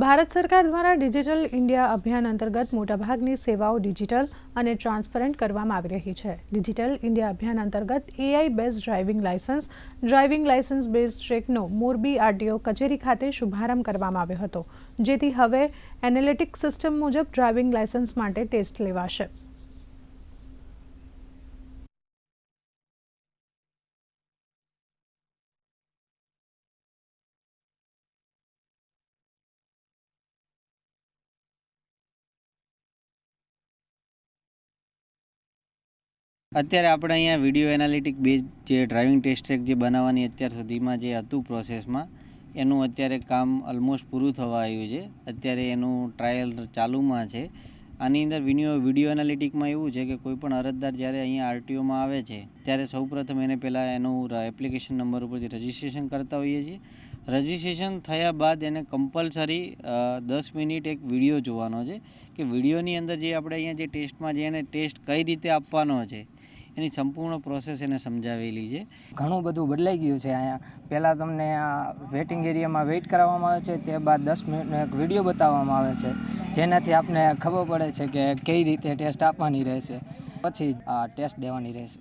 ભારત સરકાર દ્વારા digital India અભિયાન અંતર્ગત મોટાભાગની સેવાઓ ડિજિટલ અને ટ્રાન્સપરન્ટ કરવામાં આવી રહી છે। ડિજિટલ ઇન્ડિયા અભિયાન અંતર્ગત AI base driving licence base ટ્રેકનો મોરબી આરટીઓ કચેરી ખાતે શુભારંભ કરવામાં આવ્યો હતો, જેથી હવે એનાલિટિક સિસ્ટમ મુજબ ડ્રાઇવિંગ લાયસન્સ માટે ટેસ્ટ લેવાશે। અત્યારે આપણે અહીંયા વિડીયો એનાલિટિક બેઝ જે ડ્રાઇવિંગ ટેસ્ટ ટ્રેક જે બનાવવાની અત્યાર સુધીમાં જે હતું પ્રોસેસમાં એનું અત્યારે કામ ઓલમોસ્ટ પૂરું થવા આવ્યું છે। અત્યારે એનું ટ્રાયલ ચાલુમાં છે। આની અંદર વિડીયો એનાલિટિકમાં એવું છે કે કોઈ પણ અરજદાર જ્યારે અહીંયા આરટીઓમાં આવે છે ત્યારે સૌપ્રથમ એને પહેલાં એનું એપ્લિકેશન નંબર ઉપરથી રજિસ્ટ્રેશન કરતા હોઈએ છીએ। રજિસ્ટ્રેશન થયા બાદ એને કમ્પલસરી 10 મિનિટ એક વિડીયો જોવાનો છે કે વિડીયોની અંદર જે આપણે અહીંયા જે ટેસ્ટમાં જે એને ટેસ્ટ કઈ રીતે આપવાનો છે એની સંપૂર્ણ પ્રોસેસ એને સમજાવેલી છે। ઘણું બધું બદલાઈ ગયું છે। અહીંયા પહેલાં તમને વેઇટિંગ એરિયામાં વેઇટ કરાવવામાં આવે છે, ત્યારબાદ 10 મિનિટનો એક વિડીયો બતાવવામાં આવે છે, જેનાથી આપને ખબર પડે છે કે કઈ રીતે ટેસ્ટ આપવાની રહેશે, પછી ટેસ્ટ દેવાની રહેશે।